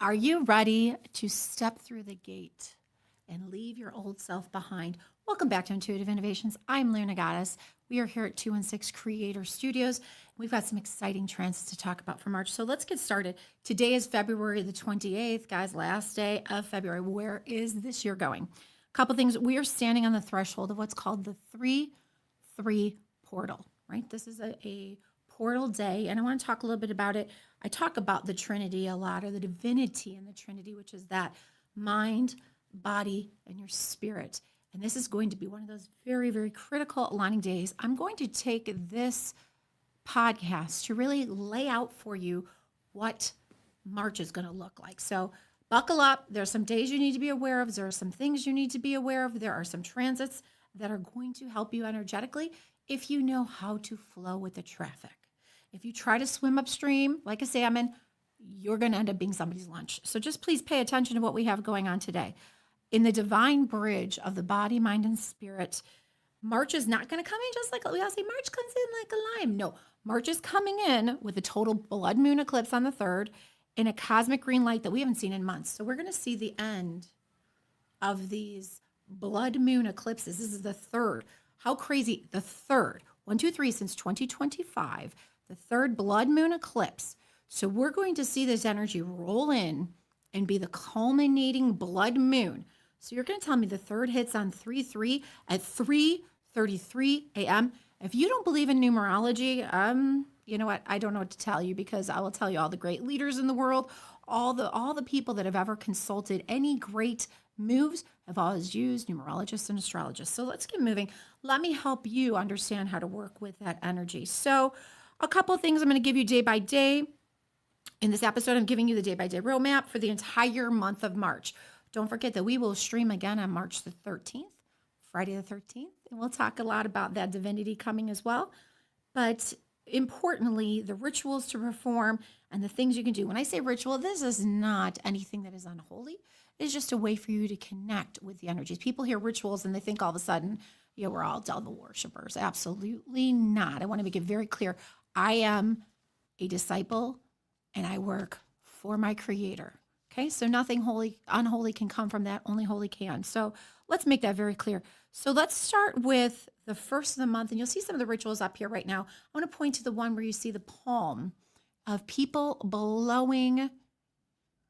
Are you ready to step through the gate and leave your old self behind? Welcome back to Intuitive Innovations. I'm Lunar Goddess. We are here at 216 Creator Studios. We've got some exciting transits to talk about for March. So let's get started. Today is February the 28th, guys, last day of February. Where is this year going? A couple things. We are standing on the threshold of what's called the 3-3 portal, right? This is a portal day, and I want to talk a little bit about it. I talk about the Trinity a lot, or the divinity in the Trinity, which is that mind, body, and your spirit. And this is going to be one of those very, very critical aligning days. I'm going to take this podcast to really lay out for you what March is going to look like. So buckle up. There's some days you need to be aware of. There are some things you need to be aware of. There are some transits that are going to help you energetically if you know how to flow with the traffic. If you try to swim upstream like a salmon, you're going to end up being somebody's lunch. So just please pay attention to what we have going on today. In the divine bridge of the body, mind, and spirit, March is not going to come in just like we all say, March comes in like a lime. No, March is coming in with a total blood moon eclipse on the 3rd in a cosmic green light that we haven't seen in months. So we're going to see the end of these blood moon eclipses. This is the 3rd. How crazy, the 3rd. 1, 2, 3 since 2025, the 3rd blood moon eclipse. So we're going to see this energy roll in and be the culminating blood moon. So you're going to tell me the 3rd hits on 3-3 at 3:33 a.m. If you don't believe in numerology, you know what? I don't know what to tell you, because I will tell you all the great leaders in the world, all the people that have ever consulted any great moves have always used numerologists and astrologists. So let's get moving. Let me help you understand how to work with that energy. So a couple of things I'm going to give you day by day. In this episode, I'm giving you the day-by-day roadmap for the entire month of March. Don't forget that we will stream again on March the 13th, Friday the 13th, and we'll talk a lot about that divinity coming as well. But importantly, the rituals to perform and the things you can do. When I say ritual, this is not anything that is unholy. It's just a way for you to connect with the energies. People hear rituals and they think all of a sudden, we're all devil worshipers. Absolutely not. I want to make it very clear. I am a disciple and I work for my creator. Okay, so nothing unholy can come from that, only holy can. So let's make that very clear. So let's start with the first of the month, and you'll see some of the rituals up here right now. I want to point to the one where you see the palm of people blowing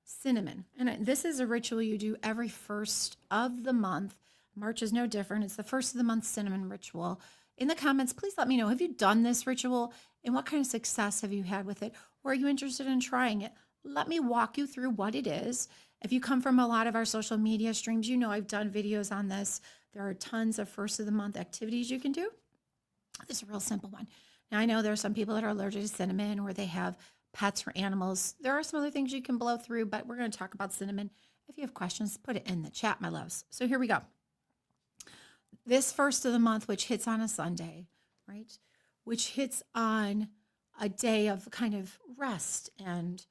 cinnamon. And this is a ritual you do every first of the month. March is no different. It's the first of the month cinnamon ritual. In the comments, please let me know, have you done this ritual and what kind of success have you had with it? Or are you interested in trying it? Let me walk you through what it is. If you come from a lot of our social media streams, I've done videos on this. There are tons of first of the month activities you can do. This is a real simple one. Now, I know there are some people that are allergic to cinnamon, or they have pets or animals. There are some other things you can blow through, but we're going to talk about cinnamon. If you have questions, put it in the chat, my loves. So here we go. This first of the month, which hits on a Sunday, right? Which hits on a day of kind of rest and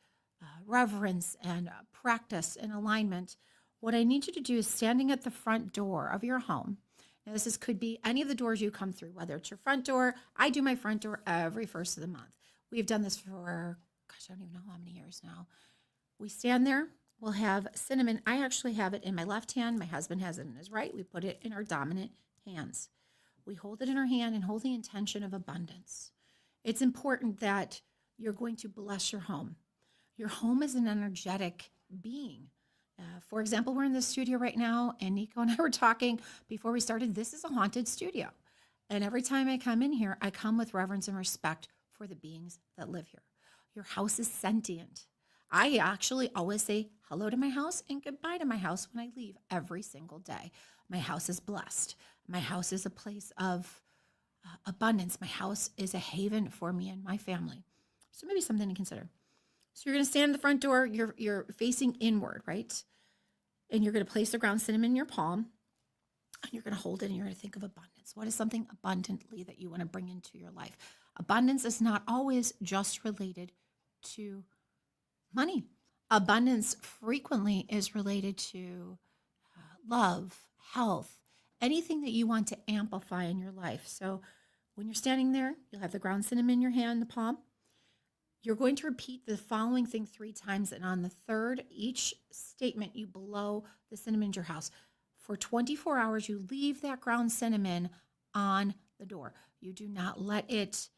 reverence and practice and alignment. What I need you to do is standing at the front door of your home. Now, could be any of the doors you come through, whether it's your front door. I do my front door every first of the month. We've done this for, I don't even know how many years now. We stand there. We'll have cinnamon. I actually have it in my left hand. My husband has it in his right. We put it in our dominant hands. We hold it in our hand and hold the intention of abundance. It's important that you're going to bless your home. Your home is an energetic being. For example, we're in the studio right now, and Nico and I were talking before we started. This is a haunted studio. And every time I come in here, I come with reverence and respect for the beings that live here. Your house is sentient. I actually always say hello to my house and goodbye to my house when I leave every single day. My house is blessed. My house is a place of abundance. My house is a haven for me and my family. So maybe something to consider. So you're going to stand at the front door. You're facing inward, right? And you're going to place the ground cinnamon in your palm. And you're going to hold it, and you're going to think of abundance. What is something abundantly that you want to bring into your life? Abundance is not always just related to money. Abundance frequently is related to love, health, anything that you want to amplify in your life. So when you're standing there, you'll have the ground cinnamon in your hand, the palm. You're going to repeat the following thing 3 times. And on the third, each statement, you blow the cinnamon into your house. For 24 hours, you leave that ground cinnamon on the door. You do not let it,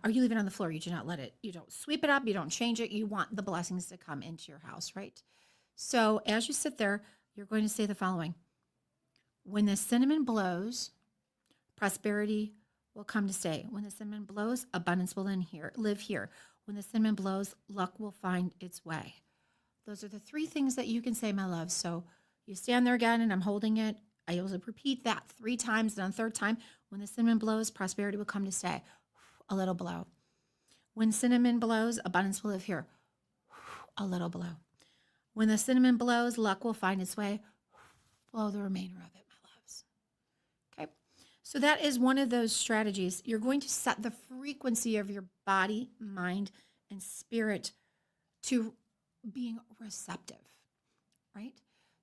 or you leave it on the floor. You do not let it, you don't sweep it up. You don't change it. You want the blessings to come into your house, right? So as you sit there, you're going to say the following. When the cinnamon blows, prosperity will come to stay. When the cinnamon blows, abundance will live here. When the cinnamon blows, luck will find its way. Those are the 3 things that you can say, my love. So you stand there again, and I'm holding it. I will repeat that 3 times, and on the third time, when the cinnamon blows, prosperity will come to stay. A little blow. When cinnamon blows, abundance will live here. A little blow. When the cinnamon blows, luck will find its way. Blow the remainder of it, my loves. Okay. So that is one of those strategies. You're going to set the frequency of your body, mind, and spirit to being receptive, right?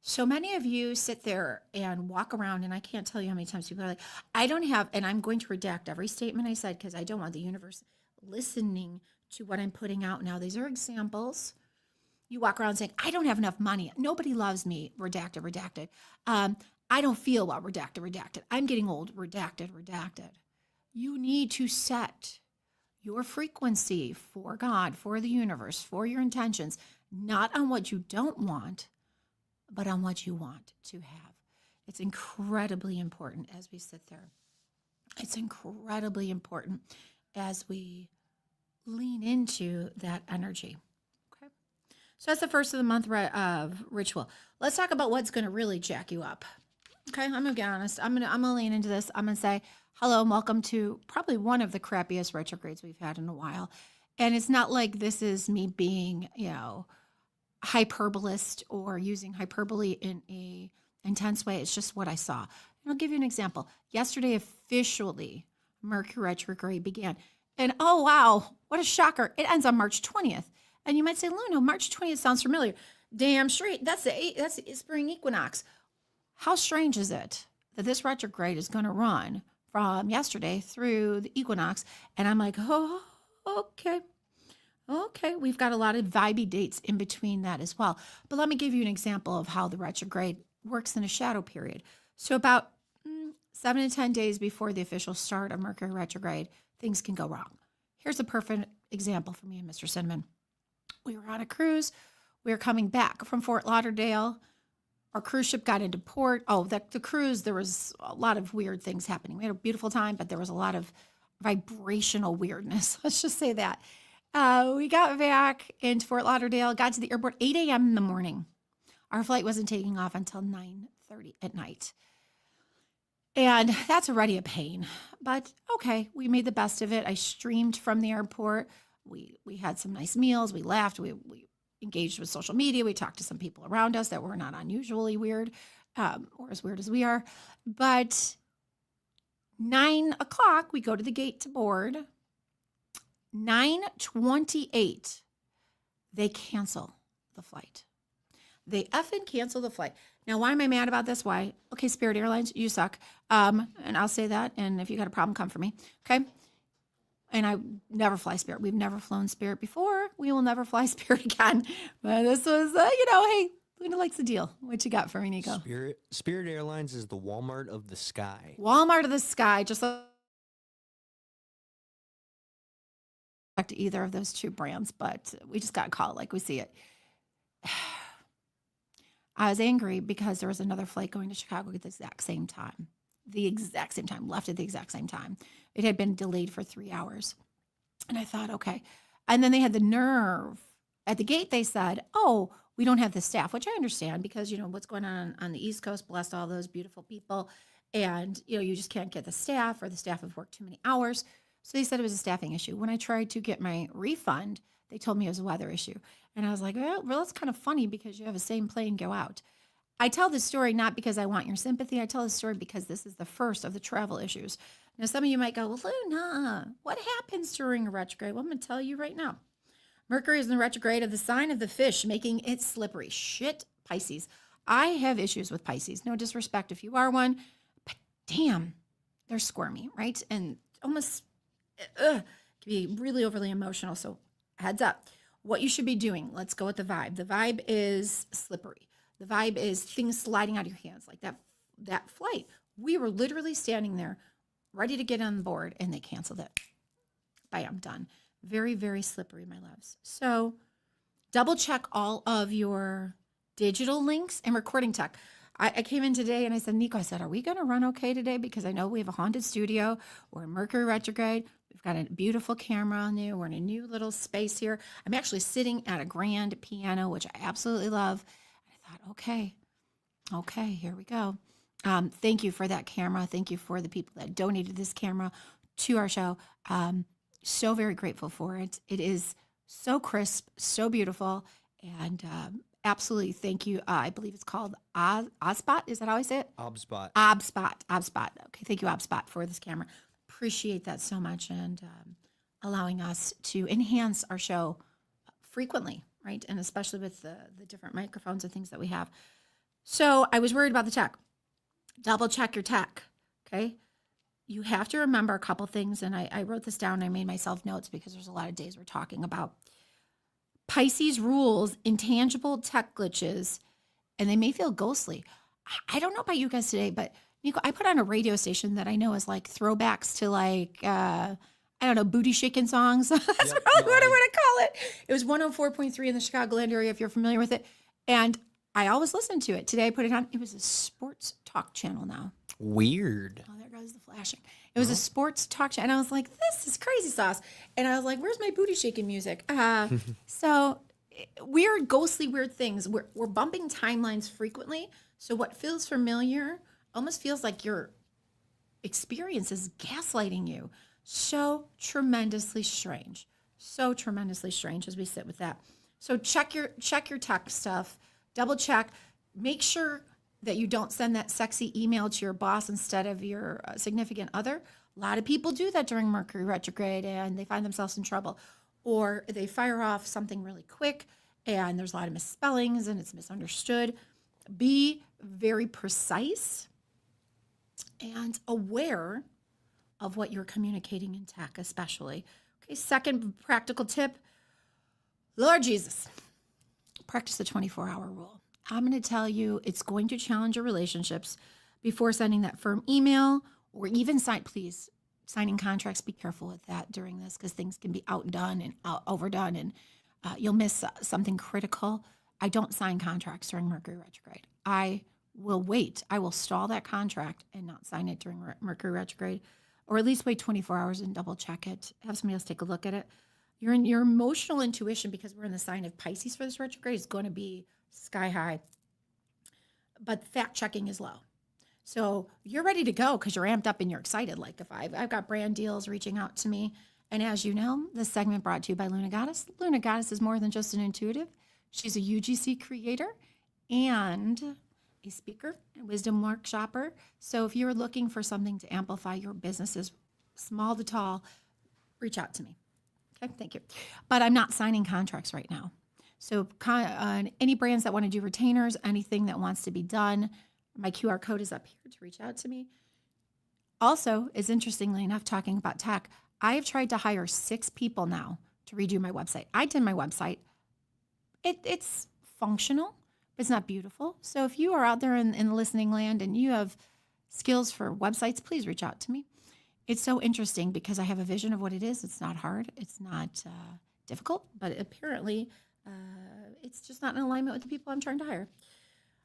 So many of you sit there and walk around, and I can't tell you how many times people are like, I don't have, and I'm going to redact every statement I said because I don't want the universe listening to what I'm putting out now. These are examples. You walk around saying, I don't have enough money. Nobody loves me. Redacted. I don't feel well. Redacted. I'm getting old. Redacted. You need to set your frequency for God, for the universe, for your intentions, not on what you don't want, but on what you want to have. It's incredibly important as we sit there. It's incredibly important as we lean into that energy. Okay. So that's the first of the month of ritual. Let's talk about what's going to really jack you up. Okay. I'm going to get honest. I'm going to lean into this. I'm going to say, hello and welcome to probably one of the crappiest retrogrades we've had in a while. And it's not like this is me being, hyperbolist or using hyperbole in a intense way. It's just what I saw. And I'll give you an example. Yesterday, officially, Mercury Retrograde began. And oh, wow, what a shocker. It ends on March 20th. And you might say, Luna, March 20th sounds familiar. Damn straight. That's the spring equinox. How strange is it that this retrograde is going to run from yesterday through the equinox? And I'm like, oh, okay. Okay, we've got a lot of vibey dates in between that as well. But let me give you an example of how the retrograde works in a shadow period. So about 7 to 10 days before the official start of Mercury retrograde, things can go wrong. Here's a perfect example for me and Mr. Cinnamon. We were on a cruise. We were coming back from Fort Lauderdale. Our cruise ship got into port. Oh, the cruise, there was a lot of weird things happening. We had a beautiful time, but there was a lot of vibrational weirdness. Let's just say that. We got back into Fort Lauderdale, got to the airport 8 a.m. in the morning. Our flight wasn't taking off until 9:30 at night. And that's already a pain. But okay, we made the best of it. I streamed from the airport. We had some nice meals. We laughed. We engaged with social media. We talked to some people around us that were not unusually weird, or as weird as we are. But 9 o'clock, we go to the gate to board. 9:28, they cancel the flight. They effing cancel the flight. Now, why am I mad about this? Why? Okay, Spirit Airlines, you suck. And I'll say that. And if you got a problem, come for me. Okay. And I never fly Spirit. We've never flown Spirit before. We will never fly Spirit again. But this was, hey, Luna likes the deal. What you got for me, Nico? Spirit Airlines is the Walmart of the sky. Walmart of the sky, just like to either of those 2 brands, but we just got to call it like we see it. I was angry because there was another flight going to Chicago at the exact same time. Left at the exact same time. It had been delayed for 3 hours. And I thought, okay. And then they had the nerve. At the gate, they said, oh, we don't have the staff, which I understand because, what's going on the East Coast, bless all those beautiful people. And, you just can't get the staff, or the staff have worked too many hours. So they said it was a staffing issue. When I tried to get my refund, they told me it was a weather issue. And I was like, well, that's kind of funny because you have the same plane go out. I tell this story not because I want your sympathy. I tell this story because this is the first of the travel issues. Now, some of you might go, well, Luna, what happens during a retrograde? Well, I'm going to tell you right now. Mercury is in the retrograde of the sign of the fish, making it slippery. Shit, Pisces. I have issues with Pisces. No disrespect if you are one, but damn, they're squirmy, right? And almost can be really overly emotional. So heads up. What you should be doing, let's go with the vibe. The vibe is slippery. The vibe is things sliding out of your hands, like that flight. We were literally standing there ready to get on board and they canceled it. Bam, done. Very, very slippery, my loves. So double check all of your digital links and recording tech. I came in today and I said, Nico, I said, are we going to run okay today? Because I know we have a haunted studio. We're in Mercury Retrograde. We've got a beautiful camera on you. We're in a new little space here. I'm actually sitting at a grand piano, which I absolutely love. And I thought, okay, here we go. Thank you for that camera. Thank you for the people that donated this camera to our show. So very grateful for it. It is so crisp, so beautiful, and absolutely thank you. I believe it's called Ozspot. Is that how I say it? Obspot. Obspot. Okay, thank you, Obspot, for this camera. Appreciate that so much, and allowing us to enhance our show frequently, right? And especially with the different microphones and things that we have. So I was worried about the tech. Double check your tech, okay? You have to remember a couple things, and I wrote this down. I made myself notes because there's a lot of days we're talking about Pisces rules, intangible tech glitches, and they may feel ghostly. I don't know about you guys today, but Nico, I put on a radio station that I know is like throwbacks to like, I don't know, booty shaking songs. That's probably what I want to call it. It was 104.3 in the Chicagoland area, if you're familiar with it. And I always listen to it. Today I put it on. It was a sports talk channel now. Weird. Oh, there goes the flashing. It was a sports talk show. And I was like, this is crazy sauce. And I was like, where's my booty shaking music? So weird, ghostly, weird things. We're bumping timelines frequently. So what feels familiar almost feels like your experience is gaslighting you. So tremendously strange. So tremendously strange as we sit with that. So check your tech stuff. Double check. Make sure that you don't send that sexy email to your boss instead of your significant other. A lot of people do that during Mercury retrograde and they find themselves in trouble. Or they fire off something really quick and there's a lot of misspellings and it's misunderstood. Be very precise and aware of what you're communicating in tech, especially. Okay, second practical tip, Lord Jesus, practice the 24-hour rule. I'm going to tell you it's going to challenge your relationships before sending that firm email or even signing contracts. Be careful with that during this because things can be outdone and overdone and you'll miss something critical. I don't sign contracts during Mercury retrograde. I will wait. I will stall that contract and not sign it during Mercury retrograde, or at least wait 24 hours and double check it. Have somebody else take a look at it. Your emotional intuition, because we're in the sign of Pisces for this retrograde, is going to be sky high. But fact checking is low. So you're ready to go because you're amped up and you're excited. Like if I've got brand deals reaching out to me. And as you know, this segment brought to you by Luna Goddess. Luna Goddess is more than just an intuitive. She's a UGC creator and a speaker and wisdom workshopper. So if you're looking for something to amplify your businesses, small to tall, reach out to me. Okay, thank you. But I'm not signing contracts right now. So any brands that want to do retainers, anything that wants to be done, my QR code is up here to reach out to me. Also, is interestingly enough, talking about tech, I have tried to hire 6 people now to redo my website. I did my website. It's functional, but it's not beautiful. So if you are out there in the listening land and you have skills for websites, please reach out to me. It's so interesting because I have a vision of what it is. It's not hard. It's not difficult, but apparently it's just not in alignment with the people I'm trying to hire.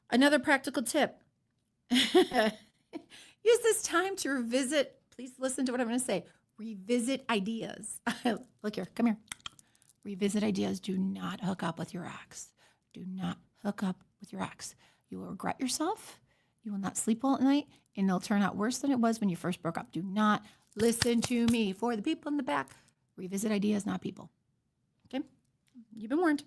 Another practical tip. Use this time to revisit. Please listen to what I'm going to say. Revisit ideas. Look here. Come here. Revisit ideas. Do not hook up with your ex. Do not hook up with your ex. You will regret yourself. You will not sleep well at night, and it'll turn out worse than it was when you first broke up. Do not listen to me. For the people in the back, revisit ideas, not people. Okay? You've been warned.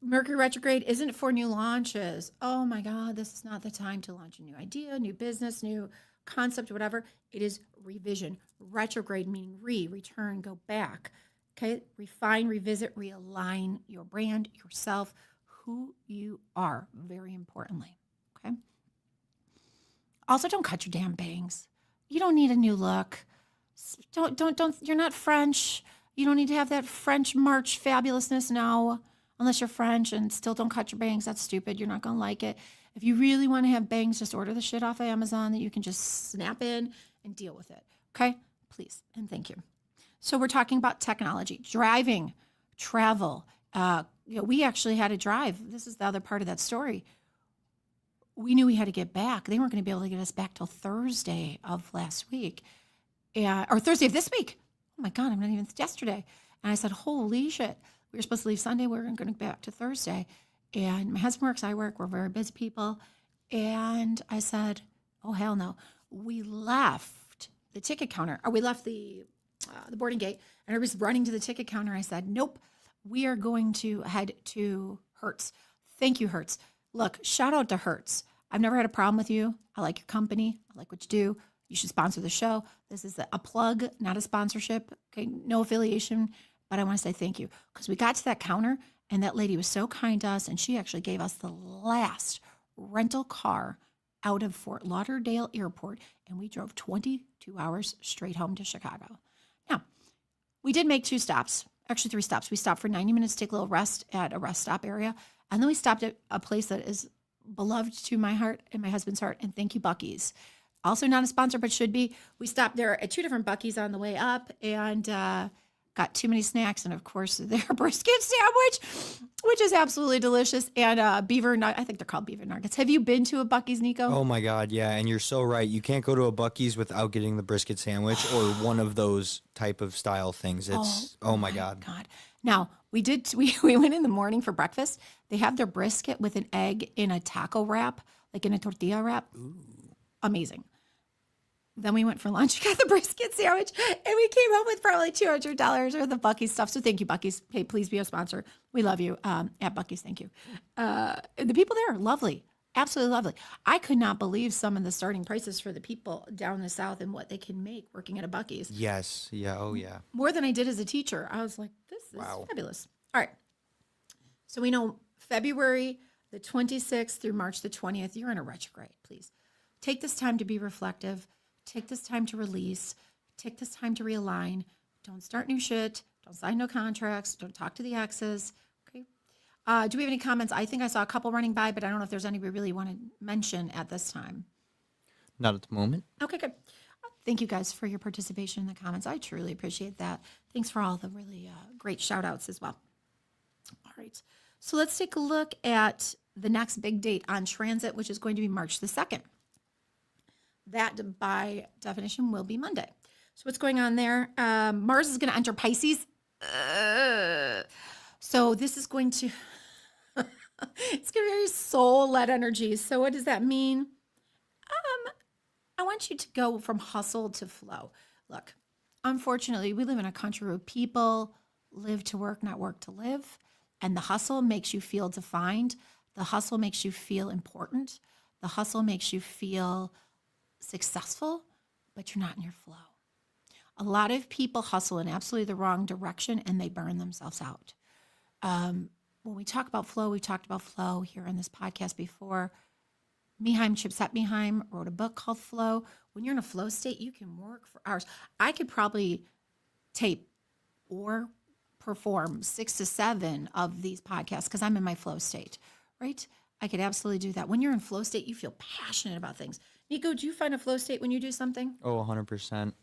Mercury retrograde isn't for new launches. Oh my God, this is not the time to launch a new idea, new business, new concept, whatever. It is revision. Retrograde meaning return, go back. Okay? Refine, revisit, realign your brand, yourself, who you are, very importantly. Okay? Also, don't cut your damn bangs. You don't need a new look. Don't, you're not French. You don't need to have that French March fabulousness now, unless you're French and still don't cut your bangs. That's stupid. You're not going to like it. If you really want to have bangs, just order the shit off of Amazon that you can just snap in and deal with it. Okay? Please and thank you. So we're talking about technology, driving, travel. We actually had to drive. This is the other part of that story. We knew we had to get back. They weren't going to be able to get us back till Thursday of last week, or Thursday of this week. Oh my God, I'm not even yesterday. And I said, holy shit. We were supposed to leave Sunday. We were going to go back to Thursday. And my husband works, I work. We're very busy people. And I said, oh, hell no. We left the ticket counter, or we left the boarding gate, and I was running to the ticket counter. I said, nope, we are going to head to Hertz. Thank you, Hertz. Look, shout out to Hertz. I've never had a problem with you. I like your company. I like what you do. You should sponsor the show. This is a plug, not a sponsorship. Okay, no affiliation, but I want to say thank you, because we got to that counter and that lady was so kind to us, and she actually gave us the last rental car out of Fort Lauderdale Airport, and we drove 22 hours straight home to Chicago. Now, we did make 2 stops, actually 3 stops. We stopped for 90 minutes to take a little rest at a rest stop area, and then we stopped at a place that is beloved to my heart and my husband's heart, and thank you, Buc-ee's. Also not a sponsor, but should be. We stopped there at 2 different Buc-ee's on the way up, and got too many snacks, and of course their brisket sandwich, which is absolutely delicious, and beaver nugget. I think they're called beaver nuggets. Have you been to a Buc-ee's, Nico? Oh my God, yeah, and you're so right. You can't go to a Buc-ee's without getting the brisket sandwich or one of those type of style things. It's oh my God. Now we went in the morning for breakfast. They have their brisket with an egg in a taco wrap, like in a tortilla wrap. Ooh. Amazing. Then we went for lunch, got the brisket sandwich, and we came home with probably $200 worth of Buc-ee's stuff. So thank you, Buc-ee's. Hey, please be a sponsor. We love you at Buc-ee's. Thank you. The people there are lovely, absolutely lovely. I could not believe some of the starting prices for the people down the South and what they can make working at a Buc-ee's. Yes. Yeah. Oh yeah. More than I did as a teacher. I was like, this is fabulous. All right. So we know February the 26th through March the 20th, you're in a retrograde. Please take this time to be reflective. Take this time to release. Take this time to realign. Don't start new shit. Don't sign no contracts. Don't talk to the exes. Okay. Do we have any comments? I think I saw a couple running by, but I don't know if there's any we really want to mention at this time. Not at the moment. Okay, good. Thank you guys for your participation in the comments. I truly appreciate that. Thanks for all the really great shout outs as well. All right. So let's take a look at the next big date on transit, which is going to be March the 2nd. That, by definition, will be Monday. So what's going on there? Mars is going to enter Pisces. So this is going to, it's going to be very soul-led energy. So what does that mean? I want you to go from hustle to flow. Look, unfortunately, we live in a country where people live to work, not work to live. And the hustle makes you feel defined. The hustle makes you feel important. The hustle makes you feel successful, but you're not in your flow. A lot of people hustle in absolutely the wrong direction and they burn themselves out. When we talk about flow, we talked about flow here on this podcast before. Csikszentmihalyi wrote a book called Flow. When you're in a flow state, you can work for hours. I could probably tape or perform 6 to 7 of these podcasts because I'm in my flow state, right? I could absolutely do that. When you're in flow state, you feel passionate about things. Nico, do you find a flow state when you do something? Oh, 100%.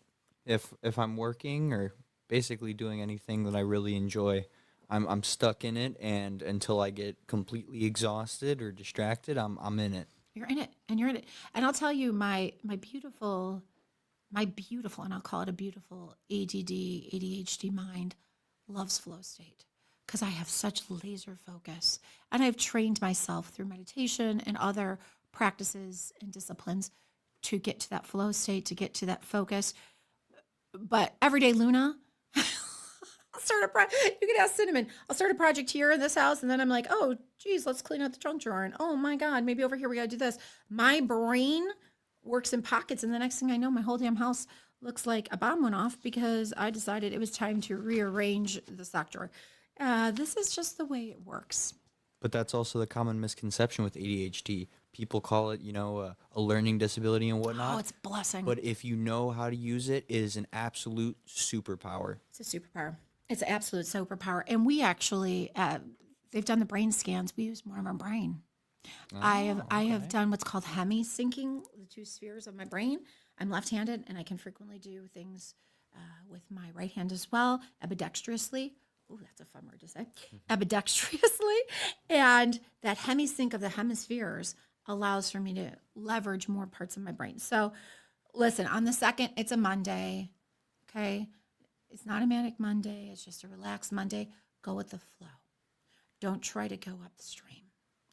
If I'm working or basically doing anything that I really enjoy, I'm stuck in it, and until I get completely exhausted or distracted, I'm in it. You're in it, and you're in it. And I'll tell you, my beautiful, and I'll call it a beautiful ADD, ADHD mind loves flow state because I have such laser focus, and I've trained myself through meditation and other practices and disciplines to get to that flow state, to get to that focus. But everyday Luna, I'll start a project. You can ask Cinnamon. I'll start a project here in this house, and then I'm like, oh, geez, let's clean out the trunk drawer. And oh my God, maybe over here we got to do this. My brain works in pockets, and the next thing I know, my whole damn house looks like a bomb went off because I decided it was time to rearrange the sock drawer. This is just the way it works. But that's also the common misconception with ADHD. People call it, a learning disability and whatnot. Oh, it's a blessing. But if you know how to use it, it is an absolute superpower. It's a superpower. It's absolute superpower. And we actually, they've done the brain scans. We use more of our brain. I have done what's called hemi-syncing the two spheres of my brain. I'm left-handed, and I can frequently do things with my right hand as well, ambidextrously. Oh, that's a fun word to say. Ambidextrously. And that hemi-sync of the hemispheres allows for me to leverage more parts of my brain. So listen, on the second, it's a Monday. Okay. It's not a manic Monday. It's just a relaxed Monday. Go with the flow. Don't try to go upstream.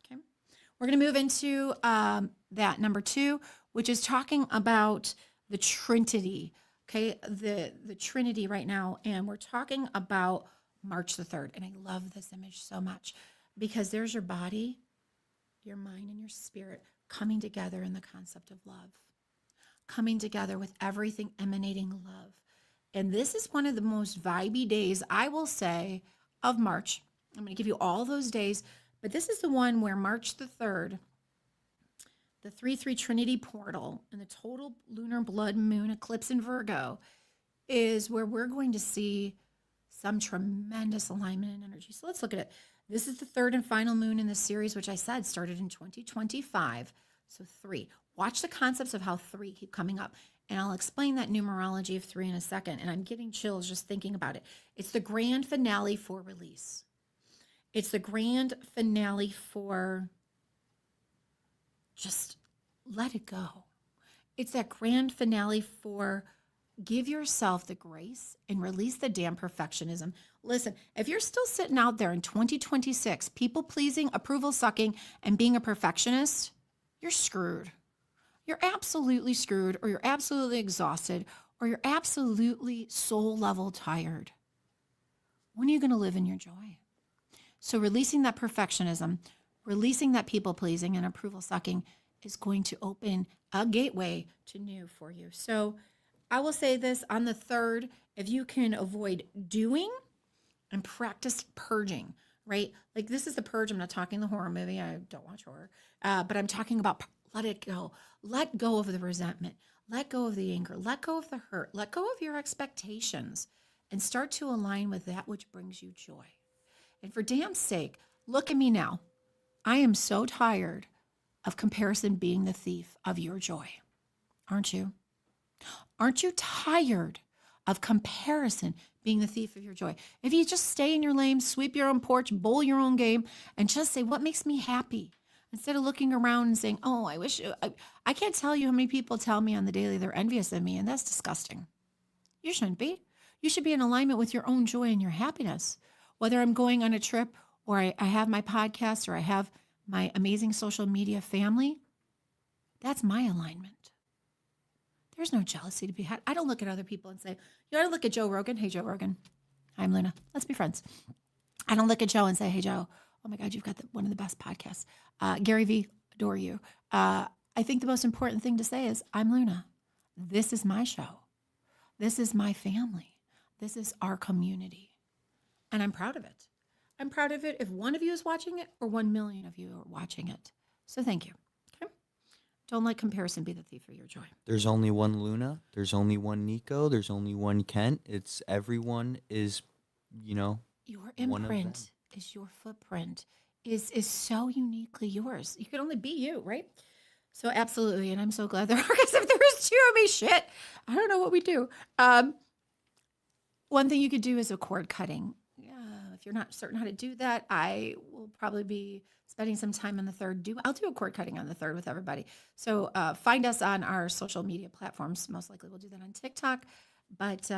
Okay. We're going to move into that number 2, which is talking about the Trinity. Okay. The Trinity right now. And we're talking about March the 3rd. And I love this image so much because there's your body, your mind, and your spirit coming together in the concept of love, coming together with everything emanating love. And this is one of the most vibey days, I will say, of March. I'm going to give you all those days, but this is the one where March the 3rd, the 3/3 Trinity Portal, and the total lunar blood moon eclipse in Virgo is where we're going to see some tremendous alignment and energy. So let's look at it. This is the 3rd and final moon in the series, which I said started in 2025. So 3. Watch the concepts of how 3 keep coming up. And I'll explain that numerology of 3 in a second. And I'm getting chills just thinking about it. It's the grand finale for release. It's the grand finale for just let it go. It's that grand finale for give yourself the grace and release the damn perfectionism. Listen, if you're still sitting out there in 2026, people pleasing, approval sucking, and being a perfectionist, you're screwed. You're absolutely screwed, or you're absolutely exhausted, or you're absolutely soul level tired. When are you going to live in your joy? So releasing that perfectionism, releasing that people pleasing and approval sucking is going to open a gateway to new for you. So I will say this on the 3rd, if you can avoid doing and practice purging, right? Like this is the purge. I'm not talking the horror movie. I don't watch horror, but I'm talking about let it go. Let go of the resentment. Let go of the anger. Let go of the hurt. Let go of your expectations and start to align with that which brings you joy. And for damn sake, look at me now. I am so tired of comparison being the thief of your joy. Aren't you? Aren't you tired of comparison being the thief of your joy? If you just stay in your lane, sweep your own porch, bowl your own game, and just say, what makes me happy? Instead of looking around and saying, oh, I wish, I can't tell you how many people tell me on the daily they're envious of me, and that's disgusting. You shouldn't be. You should be in alignment with your own joy and your happiness. Whether I'm going on a trip or I have my podcast or I have my amazing social media family, that's my alignment. There's no jealousy to be had. I don't look at other people and say, you got to look at Joe Rogan. Hey, Joe Rogan. I'm Luna. Let's be friends. I don't look at Joe and say, hey, Joe, oh my God, you've got one of the best podcasts. Gary V, adore you. I think the most important thing to say is, I'm Luna. This is my show. This is my family. This is our community. And I'm proud of it. I'm proud of it if one of you is watching it or 1 million of you are watching it. So thank you. Okay. Don't let comparison be the thief of your joy. There's only one Luna. There's only one Nico. There's only one Kent. It's everyone is, Your imprint is your footprint is so uniquely yours. You can only be you, right? So absolutely. And I'm so glad there are, because if there was 2 of me, shit, I don't know what we do. One thing you could do is a cord cutting. If you're not certain how to do that, I will probably be spending some time on the 3rd. I'll do a cord cutting on the 3rd with everybody. So find us on our social media platforms. Most likely we'll do that on TikTok, but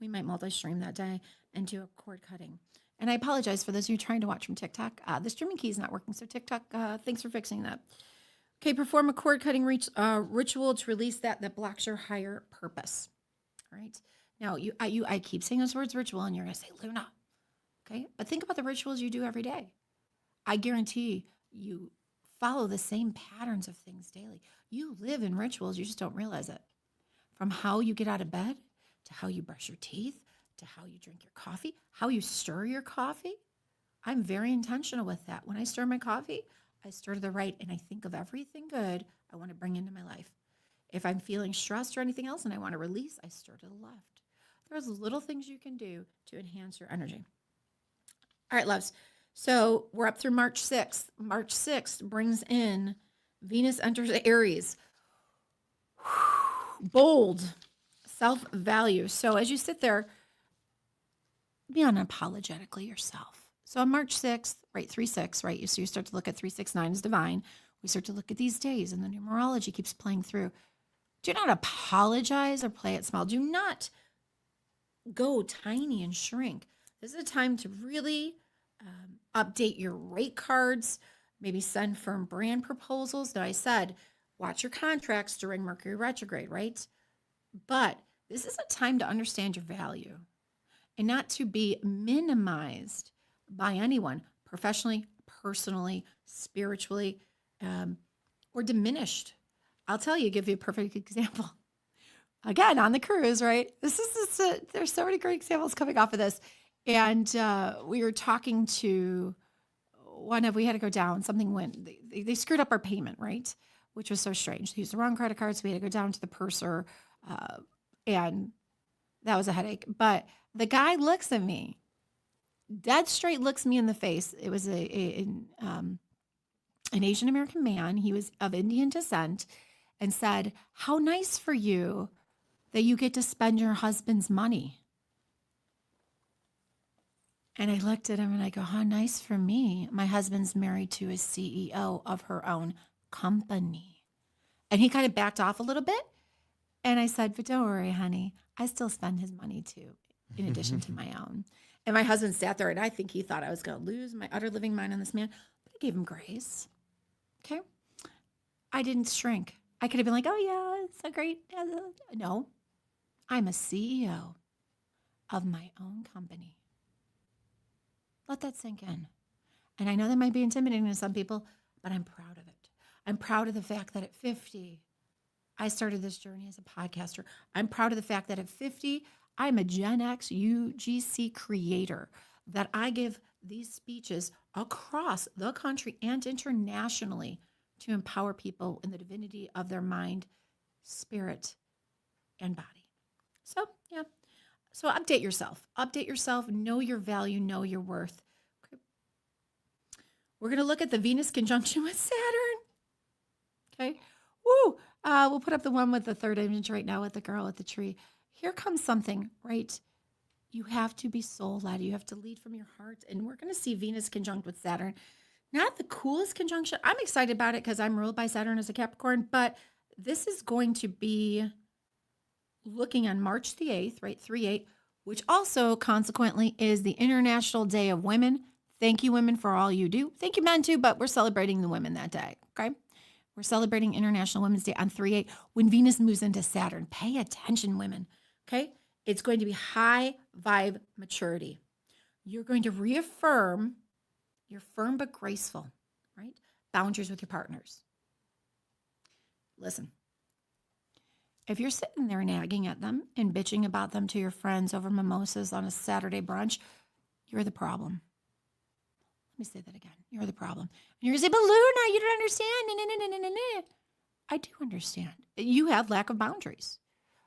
we might multi-stream that day and do a cord cutting. And I apologize for those of you trying to watch from TikTok. The streaming key is not working, so TikTok, thanks for fixing that. Okay, perform a cord cutting ritual to release that blocks your higher purpose. All right. Now, I keep saying those words, ritual, and you're going to say, Luna. Okay, but think about the rituals you do every day. I guarantee you follow the same patterns of things daily. You live in rituals, you just don't realize it. From how you get out of bed, to how you brush your teeth, to how you drink your coffee, how you stir your coffee. I'm very intentional with that. When I stir my coffee, I stir to the right and I think of everything good I want to bring into my life. If I'm feeling stressed or anything else and I want to release, I stir to the left. There's little things you can do to enhance your energy. All right, loves. So we're up through March 6th. March 6th brings in Venus enters Aries. Bold, self-value. So as you sit there, be unapologetically yourself. So on March 6th, right, 3-6, right? So you start to look at 3-6-9 as divine. We start to look at these days and the numerology keeps playing through. Do not apologize or play it small. Do not go tiny and shrink. This is a time to really update your rate cards, maybe send firm brand proposals. Now, I said, watch your contracts during Mercury Retrograde, right? But this is a time to understand your value and not to be minimized by anyone, professionally, personally, spiritually, or diminished. I'll tell you, give you a perfect example. Again, on the cruise, right? There's so many great examples coming off of this. And we were talking to we had to go down, something went, they screwed up our payment, right? Which was so strange. They used the wrong credit card, so we had to go down to the purser, and that was a headache. But the guy looks at me, dead straight looks me in the face. It was an Asian American man. He was of Indian descent and said, "How nice for you that you get to spend your husband's money." And I looked at him and I go, "How nice for me. My husband's married to a CEO of her own company." And he kind of backed off a little bit. And I said, "But don't worry, honey. I still spend his money too, in addition to my own." And my husband sat there and I think he thought I was going to lose my utter living mind on this man. But I gave him grace. Okay. I didn't shrink. I could have been like, "Oh yeah, it's so great." No, I'm a CEO of my own company. Let that sink in. And I know that might be intimidating to some people, but I'm proud of it. I'm proud of the fact that at 50, I started this journey as a podcaster. I'm proud of the fact that at 50, I'm a Gen X UGC creator, that I give these speeches across the country and internationally to empower people in the divinity of their mind, spirit, and body. So, yeah. So update yourself. Update yourself. Know your value. Know your worth. Okay. We're going to look at the Venus conjunction with Saturn. Okay. Woo. We'll put up the one with the third image right now with the girl at the tree. Here comes something, right? You have to be soul-led. You have to lead from your heart. And we're going to see Venus conjunct with Saturn. Not the coolest conjunction. I'm excited about it because I'm ruled by Saturn as a Capricorn. But this is going to be looking on March the 8th, right? 3/8, which also consequently is the International Day of Women. Thank you, women, for all you do. Thank you, men, too, but we're celebrating the women that day, okay? We're celebrating International Women's Day on 3/8 when Venus moves into Saturn. Pay attention, women, okay? It's going to be high vibe maturity. You're going to reaffirm your firm but graceful, right? Boundaries with your partners. Listen. If you're sitting there nagging at them and bitching about them to your friends over mimosas on a Saturday brunch, you're the problem. Let me say that again. You're the problem. And you're going to say, "But Luna, you don't understand." I do understand. You have lack of boundaries.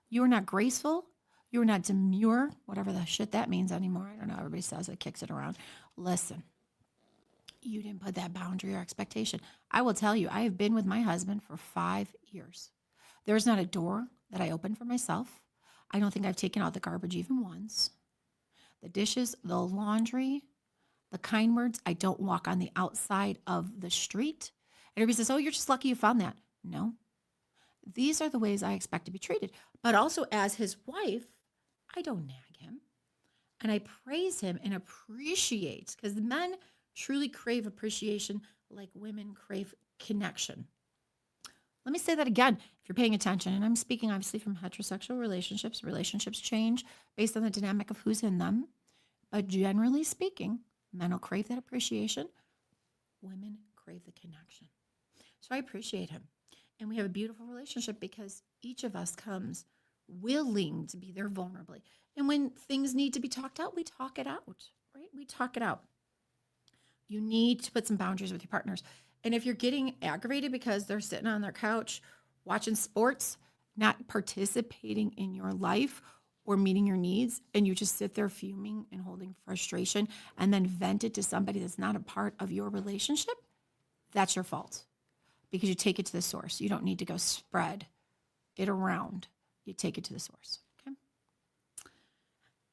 You are not graceful. You are not demure, whatever the shit that means anymore. I don't know. Everybody says it, kicks it around. Listen, you didn't put that boundary or expectation. I will tell you, I have been with my husband for 5 years. There's not a door that I open for myself. I don't think I've taken out the garbage even once. The dishes, the laundry, the kind words, I don't walk on the outside of the street. And everybody says, "Oh, you're just lucky you found that." No. These are the ways I expect to be treated. But also as his wife, I don't nag him. And I praise him and appreciate, because men truly crave appreciation like women crave connection. Let me say that again, if you're paying attention, and I'm speaking obviously from heterosexual relationships. Relationships change based on the dynamic of who's in them. But generally speaking, men will crave that appreciation. Women crave the connection. So I appreciate him. And we have a beautiful relationship because each of us comes willing to be there vulnerably. And when things need to be talked out, we talk it out, right? We talk it out. You need to put some boundaries with your partners. And if you're getting aggravated because they're sitting on their couch watching sports, not participating in your life, or meeting your needs, and you just sit there fuming and holding frustration and then vent it to somebody that's not a part of your relationship, that's your fault because you take it to the source. You don't need to go spread it around. You take it to the source. Okay.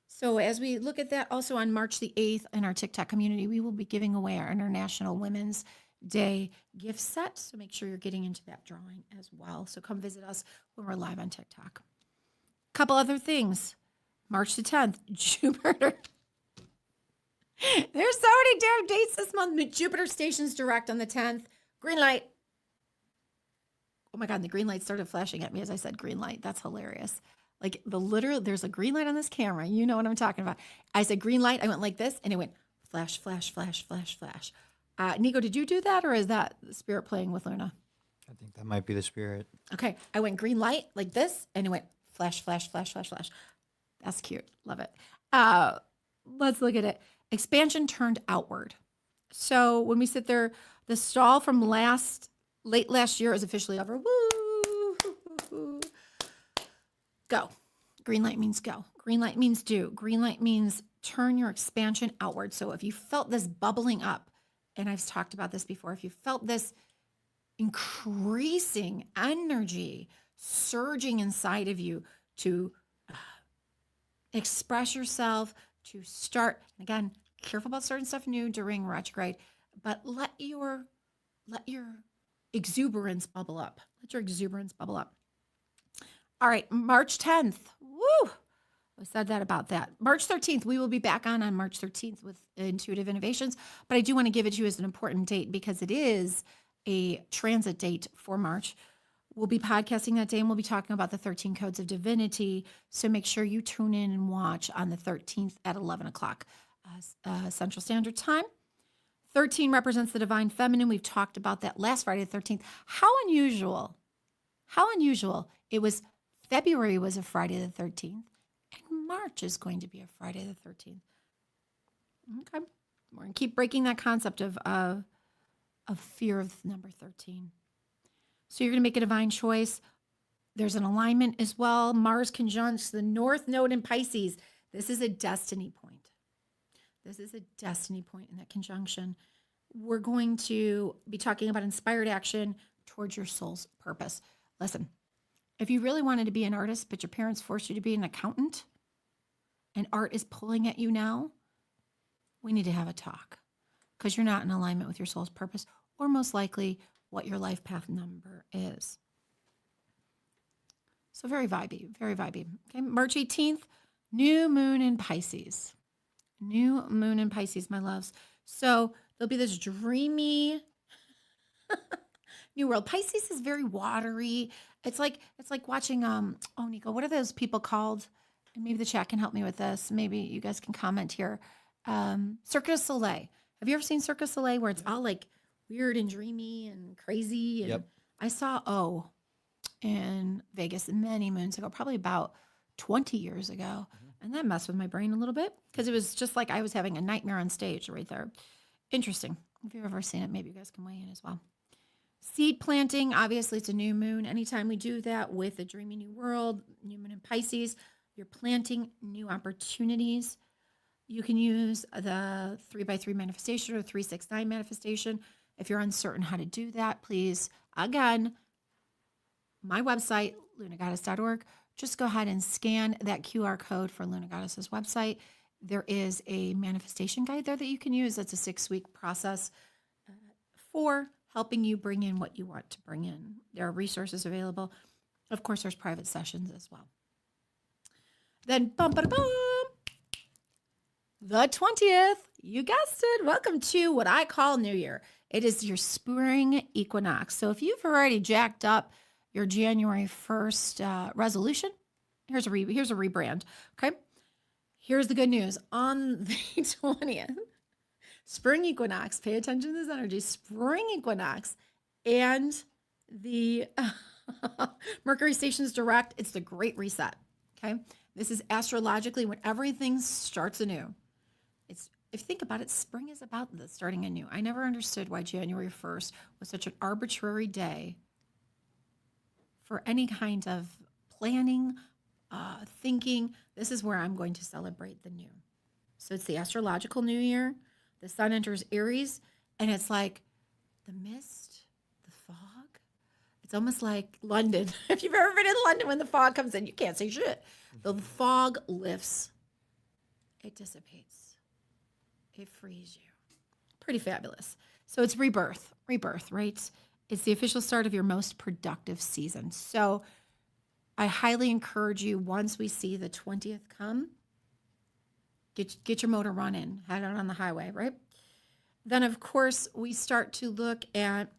So as we look at that, also on March the 8th in our TikTok community, we will be giving away our International Women's Day gift set. So make sure you're getting into that drawing as well. So come visit us when we're live on TikTok. Couple other things. March the 10th, Jupiter. There's so many damn dates this month. Jupiter stations direct on the 10th. Green light. Oh my God, the green light started flashing at me as I said green light. That's hilarious. Like there's a green light on this camera. You know what I'm talking about. I said green light. I went like this and it went flash, flash, flash, flash, flash. Nico, did you do that or is that the spirit playing with Luna? I think that might be the spirit. Okay. I went green light like this and it went flash, flash, flash, flash, flash. That's cute. Love it. Let's look at it. Expansion turned outward. So when we sit there, the stall from late last year is officially over. Woo! Go. Green light means go. Green light means do. Green light means turn your expansion outward. So if you felt this bubbling up, and I've talked about this before, if you felt this increasing energy surging inside of you to express yourself, to start, again, careful about starting stuff new during retrograde, but let your exuberance bubble up. Let your exuberance bubble up. All right, March 10th. Woo! I said that about that. March 13th, we will be back on March 13th with Intuitive Innovations, but I do want to give it to you as an important date because it is a transit date for March. We'll be podcasting that day and we'll be talking about the 13 Codes of Divinity. So make sure you tune in and watch on the 13th at 11 o'clock Central Standard Time. 13 represents the divine feminine. We've talked about that last Friday the 13th. How unusual. How unusual. It was February was a Friday the 13th and March is going to be a Friday the 13th. Okay. We're going to keep breaking that concept of fear of number 13. So you're going to make a divine choice. There's an alignment as well. Mars conjuncts the North Node in Pisces. This is a destiny point. This is a destiny point in that conjunction. We're going to be talking about inspired action towards your soul's purpose. Listen, if you really wanted to be an artist, but your parents forced you to be an accountant, and art is pulling at you now, we need to have a talk because you're not in alignment with your soul's purpose or most likely what your life path number is. So very vibey, very vibey. Okay, March 18th, new moon in Pisces. New moon in Pisces, my loves. So there'll be this dreamy new world. Pisces is very watery. It's like watching oh Nico, what are those people called? And maybe the chat can help me with this. Maybe you guys can comment here. Cirque du Soleil. Have you ever seen Cirque du Soleil where it's all like weird and dreamy and crazy? And Yep. I saw in Vegas many moons ago, probably about 20 years ago. And that messed with my brain a little bit because it was just like I was having a nightmare on stage right there. Interesting. If you've ever seen it, maybe you guys can weigh in as well. Seed planting, obviously it's a new moon. Anytime we do that with a dreamy new world, new moon in Pisces, you're planting new opportunities. You can use the 3x3 manifestation or 369 manifestation. If you're uncertain how to do that, please, again, my website, lunagoddess.org, just go ahead and scan that QR code for Luna Goddess's website. There is a manifestation guide there that you can use. That's a 6-week process for helping you bring in what you want to bring in. There are resources available. Of course, there's private sessions as well. Then, the 20th, you guessed it. Welcome to what I call New Year. It is your spring equinox. So if you've already jacked up your January 1st resolution, here's a rebrand, okay? Here's the good news. On the 20th, spring equinox, pay attention to this energy, spring equinox, and the Mercury stations direct, it's the Great Reset, okay? This is astrologically when everything starts anew. If you think about it, spring is about starting anew. I never understood why January 1st was such an arbitrary day for any kind of planning, thinking, this is where I'm going to celebrate the new. So it's the Astrological New Year. The sun enters Aries, and it's like the mist, the fog. It's almost like London. If you've ever been in London, when the fog comes in, you can't see shit. The fog lifts. It dissipates. It frees you. Pretty fabulous. So it's rebirth, right? It's the official start of your most productive season. So I highly encourage you, once we see the 20th come, get your motor running, head out on the highway, right? Then, of course, we start to look at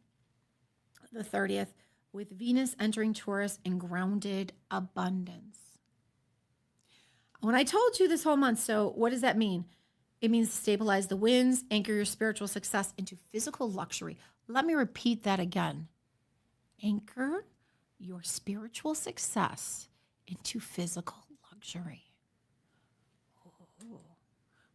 the 30th with Venus entering Taurus in grounded abundance. When I told you this whole month, so what does that mean? It means stabilize the winds, anchor your spiritual success into physical luxury. Let me repeat that again. Anchor your spiritual success into physical luxury. Oh.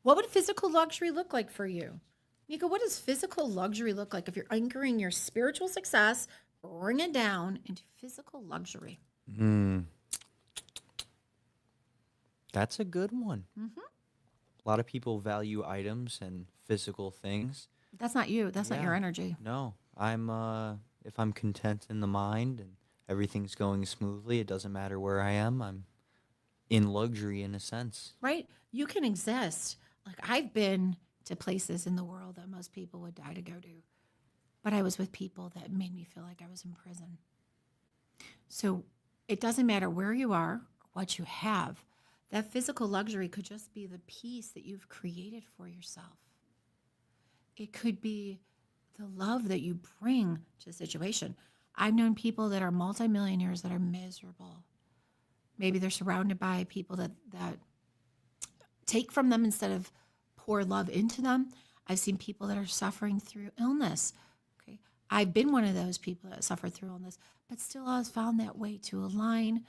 What would physical luxury look like for you? Nico, what does physical luxury look like if you're anchoring your spiritual success, bring it down into physical luxury? That's a good one. Mm-hmm. A lot of people value items and physical things. That's not you. That's not your energy. No, if I'm content in the mind and everything's going smoothly, it doesn't matter where I am. I'm in luxury in a sense. Right? You can exist. Like, I've been to places in the world that most people would die to go to, but I was with people that made me feel like I was in prison. So it doesn't matter where you are or what you have. That physical luxury could just be the peace that you've created for yourself. It could be the love that you bring to the situation. I've known people that are multimillionaires that are miserable. Maybe they're surrounded by people that take from them instead of pour love into them. I've seen people that are suffering through illness. Okay, I've been one of those people that suffer through illness, but still always found that way to align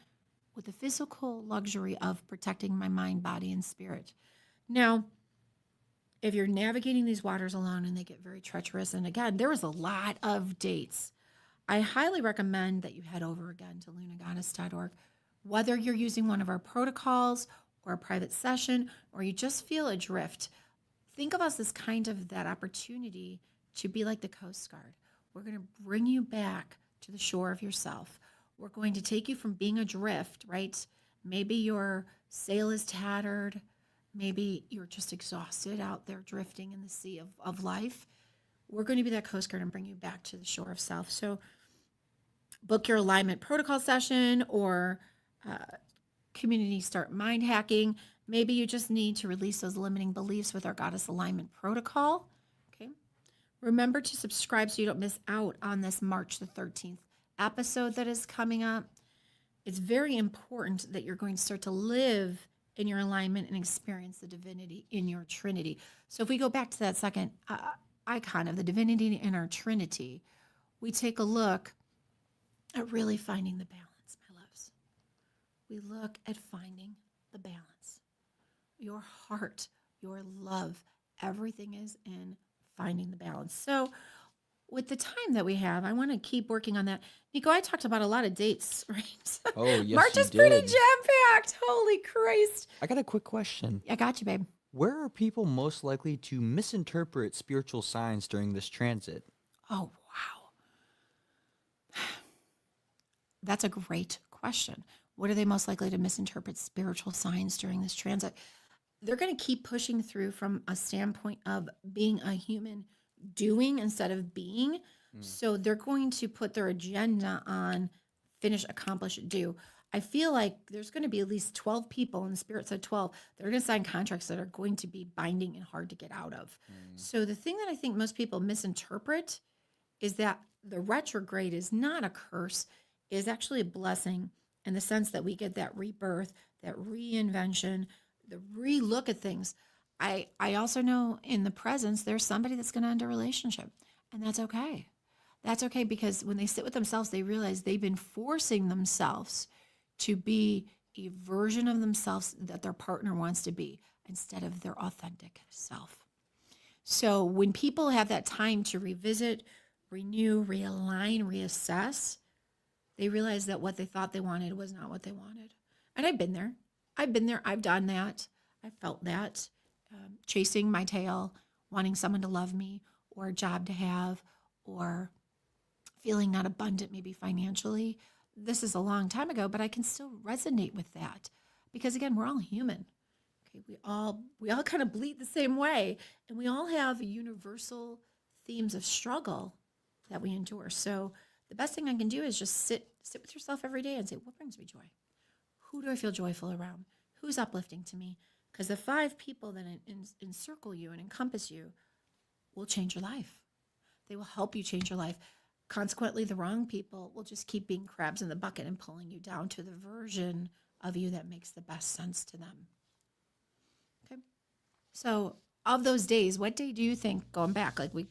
with the physical luxury of protecting my mind, body, and spirit. Now, if you're navigating these waters alone and they get very treacherous, and again, there was a lot of dates, I highly recommend that you head over again to lunagoddess.org. Whether you're using one of our protocols or a private session, or you just feel adrift, think of us as kind of that opportunity to be like the Coast Guard. We're going to bring you back to the shore of yourself. We're going to take you from being adrift, right? Maybe your sail is tattered. Maybe you're just exhausted out there drifting in the sea of life. We're going to be that Coast Guard and bring you back to the shore of self. So book your alignment protocol session or community start mind hacking. Maybe you just need to release those limiting beliefs with our Goddess Alignment Protocol. Okay. Remember to subscribe so you don't miss out on this March the 13th episode that is coming up. It's very important that you're going to start to live in your alignment and experience the divinity in your Trinity. So if we go back to that second icon of the divinity in our Trinity, we take a look at really finding the balance, my loves. We look at finding the balance. Your heart, your love, everything is in finding the balance. So with the time that we have, I want to keep working on that. Nico, I talked about a lot of dates, right? Oh, yes, March you is pretty did. jam-packed. Holy Christ. I got a quick question. I got you, babe. Where are people most likely to misinterpret spiritual signs during this transit? Oh, wow. That's a great question. What are they most likely to misinterpret spiritual signs during this transit? They're going to keep pushing through from a standpoint of being a human doing instead of being. So they're going to put their agenda on finish, accomplish, do. I feel like there's going to be at least 12 people, and the Spirit said 12, they're going to sign contracts that are going to be binding and hard to get out of. So the thing that I think most people misinterpret is that the retrograde is not a curse, it is actually a blessing in the sense that we get that rebirth, that reinvention, the relook at things. I also know in the presence, there's somebody that's going to end a relationship, and that's okay. That's okay, because when they sit with themselves, they realize they've been forcing themselves to be a version of themselves that their partner wants to be instead of their authentic self. So when people have that time to revisit, renew, realign, reassess, they realize that what they thought they wanted was not what they wanted. And I've been there. I've been there. I've done that. I felt that. Chasing my tail, wanting someone to love me or a job to have, or feeling not abundant, maybe financially. This is a long time ago, but I can still resonate with that because again, we're all human. Okay, we all kind of bleed the same way, and we all have universal themes of struggle that we endure. So the best thing I can do is just sit with yourself every day and say, what brings me joy? Who do I feel joyful around? Who's uplifting to me? Because the 5 people that encircle you and encompass you will change your life. They will help you change your life. Consequently, the wrong people will just keep being crabs in the bucket and pulling you down to the version of you that makes the best sense to them. Okay. So of those days, what day do you think, going back, like we're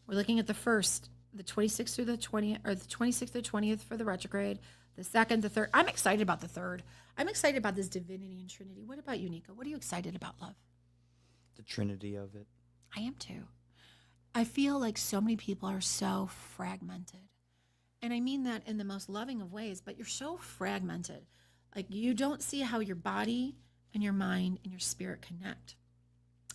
looking at the 1st, the 26th through the 20th, or the 26th to 20th for the retrograde, the 2nd, the 3rd. I'm excited about the 3rd. I'm excited about this divinity and Trinity. What about you, Nico? What are you excited about, love? The Trinity of it. I am too. I feel like so many people are so fragmented. And I mean that in the most loving of ways, but you're so fragmented. Like you don't see how your body and your mind and your spirit connect.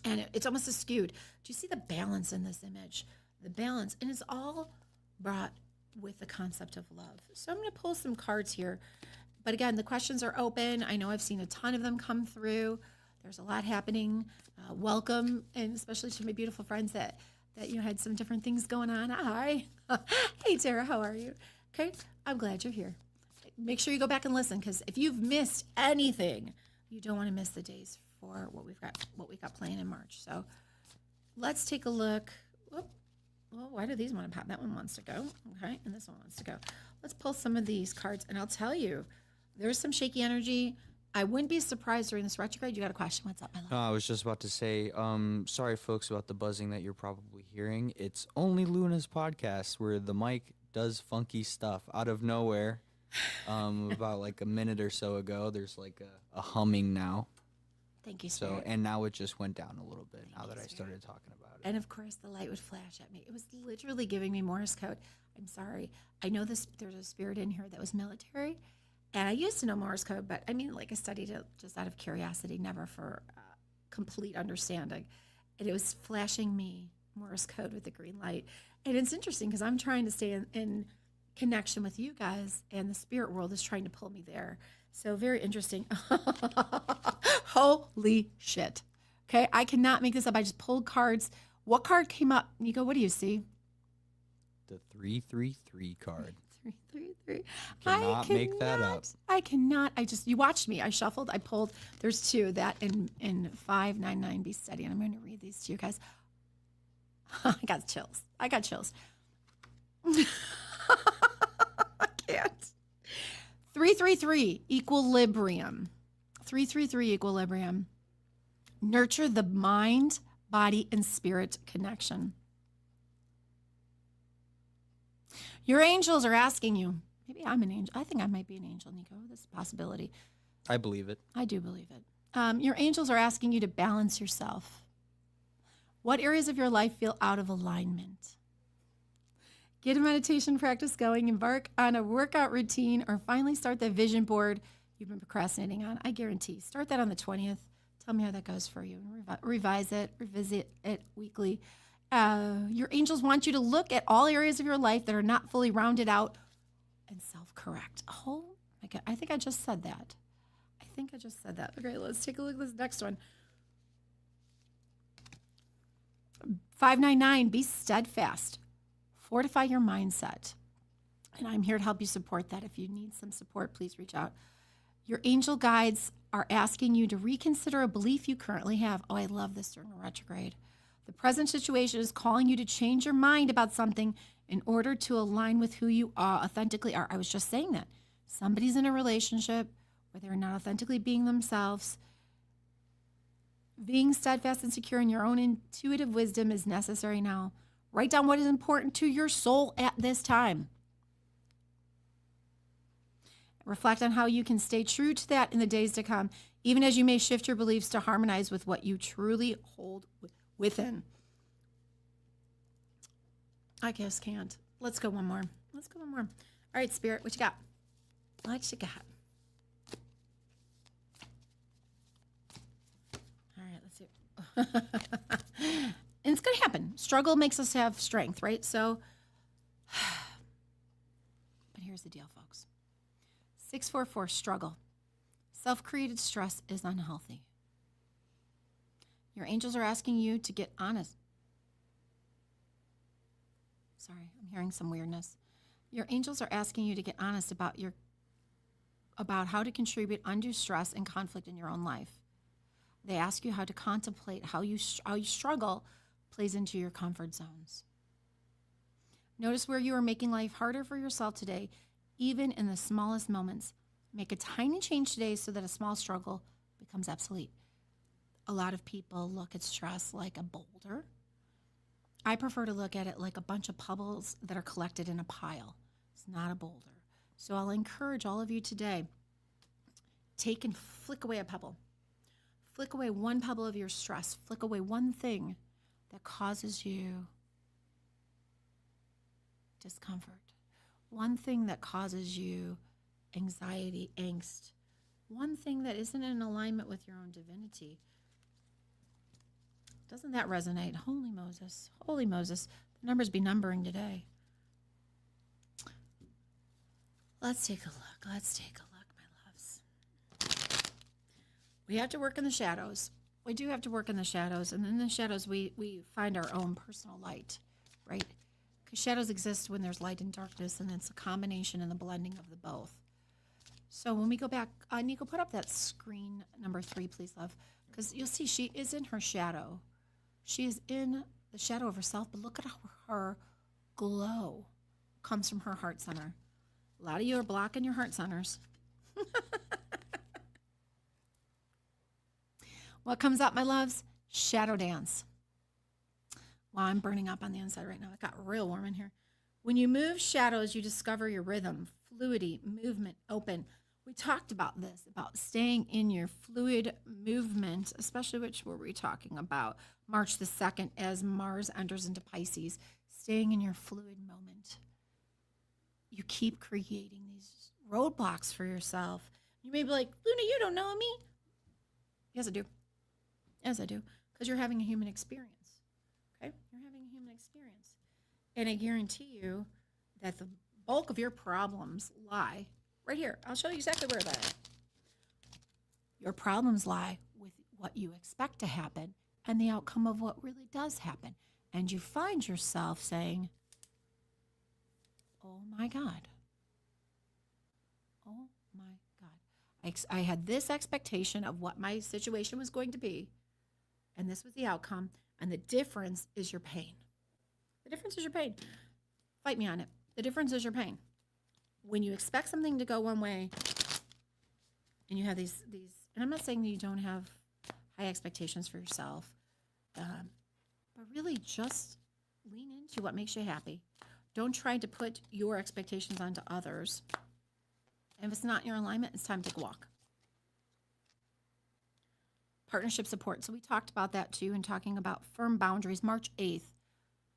And it's almost skewed. Do you see the balance in this image? The balance. And it's all brought with the concept of love. So I'm going to pull some cards here. But again, the questions are open. I know I've seen a ton of them come through. There's a lot happening. Welcome, and especially to my beautiful friends that had some different things going on. Hi. Hey, Tara, how are you? Okay, I'm glad you're here. Make sure you go back and listen, because if you've missed anything, you don't want to miss the days for what we got playing in March. So let's take a look. Whoop. Well, why do these want to pop? That one wants to go. Okay, and this one wants to go. Let's pull some of these cards, and I'll tell you, there's some shaky energy. I wouldn't be surprised during this retrograde. You got a question? What's up, my love? No, I was just about to say, sorry, folks, about the buzzing that you're probably hearing. It's only Luna's podcast where the mic does funky stuff out of nowhere. About like a minute or so ago, there's like a humming now. Thank you, So, Spirit. and now it just went down a little bit now that I Spirit. started talking about it. And of course, the light would flash at me. It was literally giving me Morse code. I'm sorry. I know there's a spirit in here that was military. And I used to know Morse code, but I mean, like I studied it just out of curiosity, never for complete understanding. And it was flashing me Morse code with the green light. And it's interesting because I'm trying to stay in connection with you guys, and the spirit world is trying to pull me there. So very interesting. Holy shit. Okay, I cannot make this up. I just pulled cards. What card came up? Nico, what do you see? The 333 card. 333. Cannot make that up. I cannot. You watched me. I shuffled. I pulled. There's 2. That in 599. Be steady. And I'm going to read these to you guys. I got chills. I can't. 333. Equilibrium. 333. Equilibrium. Nurture the mind, body, and spirit connection. Your angels are asking you. Maybe I'm an angel. I think I might be an angel, Nico. This is a possibility. I believe it. I do believe it. Your angels are asking you to balance yourself. What areas of your life feel out of alignment? Get a meditation practice going, embark on a workout routine, or finally start that vision board you've been procrastinating on. I guarantee. Start that on the 20th. Tell me how that goes for you. Revise it, revisit it weekly. Your angels want you to look at all areas of your life that are not fully rounded out and self-correct. Oh my God. I think I just said that. Okay, let's take a look at this next one. 599, be steadfast. Fortify your mindset. And I'm here to help you support that. If you need some support, please reach out. Your angel guides are asking you to reconsider a belief you currently have. Oh, I love this during a retrograde. The present situation is calling you to change your mind about something in order to align with who you authentically are. I was just saying that. Somebody's in a relationship where they're not authentically being themselves. Being steadfast and secure in your own intuitive wisdom is necessary now. Write down what is important to your soul at this time. Reflect on how you can stay true to that in the days to come, even as you may shift your beliefs to harmonize with what you truly hold within. I just can't. Let's go one more. All right, Spirit, what you got? and it's going to happen. Struggle makes us have strength, right? So, but here's the deal, folks. 644, struggle. Self-created stress is unhealthy. Your angels are asking you to get honest. Sorry, I'm hearing some weirdness. Your angels are asking you to get honest about how to contribute undue stress and conflict in your own life. They ask you how to contemplate how you struggle plays into your comfort zones. Notice where you are making life harder for yourself today, even in the smallest moments. Make a tiny change today so that a small struggle becomes obsolete. A lot of people look at stress like a boulder. I prefer to look at it like a bunch of pebbles that are collected in a pile. It's not a boulder. So I'll encourage all of you today, take and flick away a pebble. Flick away one pebble of your stress. Flick away one thing that causes you discomfort. One thing that causes you anxiety, angst. One thing that isn't in alignment with your own divinity. Doesn't that resonate? Holy Moses. Holy Moses. The numbers be numbering today. Let's take a look. Let's take a look, my loves. We have to work in the shadows. We do have to work in the shadows. And in the shadows, we find our own personal light, right? Because shadows exist when there's light and darkness, and it's a combination and the blending of the both. So when we go back, Nico, put up that screen number 3, please, love. Because you'll see she is in her shadow. She is in the shadow of herself, but look at how her glow comes from her heart center. A lot of you are blocking your heart centers. What comes up, my loves? Shadow dance. Wow, I'm burning up on the inside right now. It got real warm in here. When you move shadows, you discover your rhythm, fluidity, movement, open. We talked about this, about staying in your fluid movement, especially which were we talking about? March the 2nd as Mars enters into Pisces, staying in your fluid moment. You keep creating these roadblocks for yourself. You may be like, Luna, you don't know me. Yes, I do. Yes, I do. Because you're having a human experience. Okay? You're having a human experience. And I guarantee you that the bulk of your problems lie right here. I'll show you exactly where that is. Your problems lie with what you expect to happen and the outcome of what really does happen. And you find yourself saying, oh my God. Oh my God. I had this expectation of what my situation was going to be, and this was the outcome, and the difference is your pain. The difference is your pain. Fight me on it. The difference is your pain. When you expect something to go one way, and you have these, and I'm not saying that you don't have high expectations for yourself, but really just lean into what makes you happy. Don't try to put your expectations onto others. And if it's not in your alignment, it's time to take a walk. Partnership support. So we talked about that too, and talking about firm boundaries. March 8th,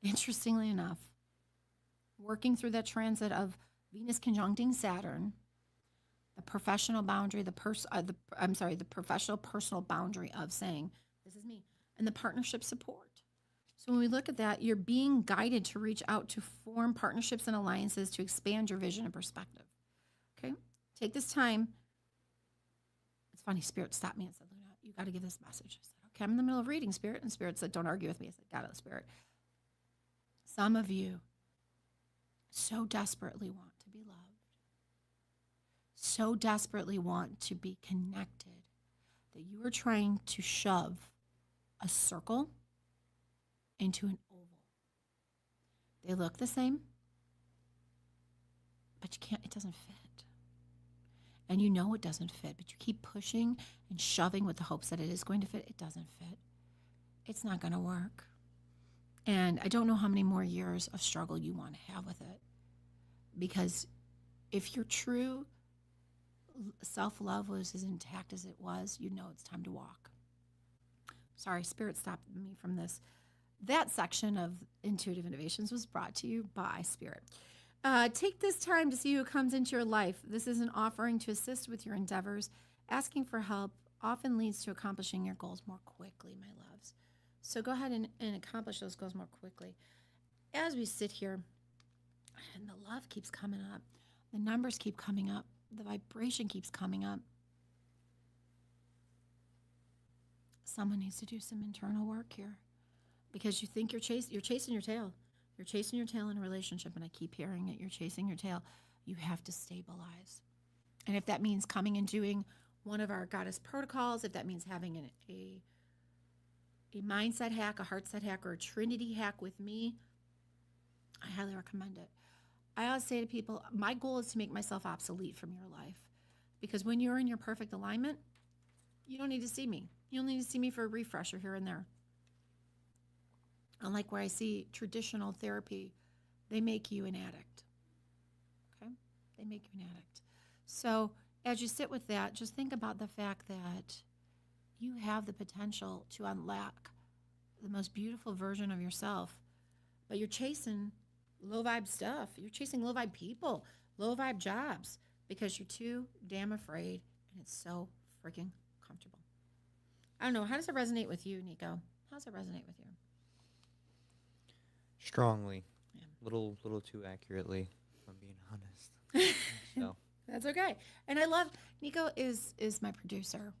interestingly enough, working through that transit of Venus conjuncting Saturn, the professional boundary, the professional personal boundary of saying, this is me, and the partnership support. So when we look at that, you're being guided to reach out to form partnerships and alliances to expand your vision and perspective. Okay? Take this time. It's funny, Spirit stopped me and said, Luna, you got to give this message. I said, okay, I'm in the middle of reading, Spirit. And Spirit said, don't argue with me. I said, got it, Spirit. Some of you so desperately want to be loved, so desperately want to be connected, that you are trying to shove a circle into an oval. They look the same, but you can't, it doesn't fit. And you know it doesn't fit, but you keep pushing and shoving with the hopes that it is going to fit. It doesn't fit. It's not going to work. And I don't know how many more years of struggle you want to have with it. Because if your true self-love was as intact as it was, you know it's time to walk. Sorry, Spirit stopped me from this. That section of Intuitive Innovations was brought to you by Spirit. Take this time to see who comes into your life. This is an offering to assist with your endeavors, asking for help often leads to accomplishing your goals more quickly, my loves. So go ahead and accomplish those goals more quickly. As we sit here, and the love keeps coming up, the numbers keep coming up, the vibration keeps coming up. Someone needs to do some internal work here, because you think you're chasing your tail. You're chasing your tail in a relationship, and I keep hearing it. You're chasing your tail. You have to stabilize. And if that means coming and doing one of our goddess protocols, if that means having a mindset hack, a heart set hack, or a Trinity hack with me, I highly recommend it. I always say to people, my goal is to make myself obsolete from your life, because when you're in your perfect alignment, you don't need to see me. You don't need to see me for a refresher here and there. Unlike where I see traditional therapy, they make you an addict. Okay? They make you an addict. So as you sit with that, just think about the fact that you have the potential to unlock the most beautiful version of yourself, but you're chasing low vibe stuff. You're chasing low vibe people, low vibe jobs, because you're too damn afraid, and it's so freaking comfortable. I don't know. How does it resonate with you, Nico? How does it resonate with you? Strongly. Yeah. Little too accurately, if I'm being honest. So That's okay. And I love, Nico is my producer,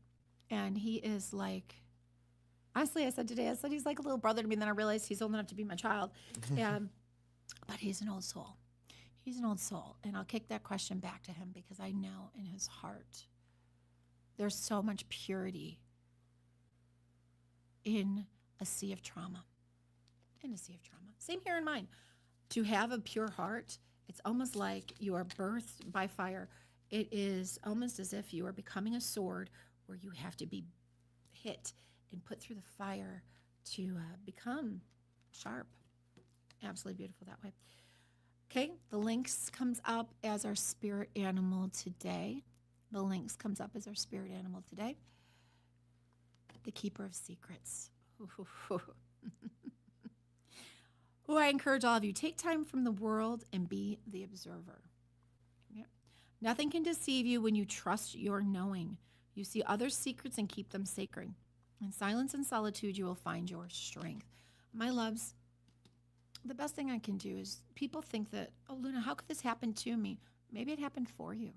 and he is like, honestly, I said he's like a little brother to me, and then I realized he's old enough to be my child. But he's an old soul. He's an old soul. And I'll kick that question back to him, because I know in his heart there's so much purity in a sea of trauma. In a sea of trauma. Same here in mine. To have a pure heart, it's almost like you are birthed by fire. It is almost as if you are becoming a sword where you have to be hit and put through the fire to become sharp. Absolutely beautiful that way. Okay, the lynx comes up as our spirit animal today. The lynx comes up as our spirit animal today. The keeper of secrets. Oh, I encourage all of you, take time from the world and be the observer. Yep. Nothing can deceive you when you trust your knowing. You see others' secrets and keep them sacred. In silence and solitude, you will find your strength. My loves, the best thing I can do is, people think that, oh, Luna, how could this happen to me? Maybe it happened for you.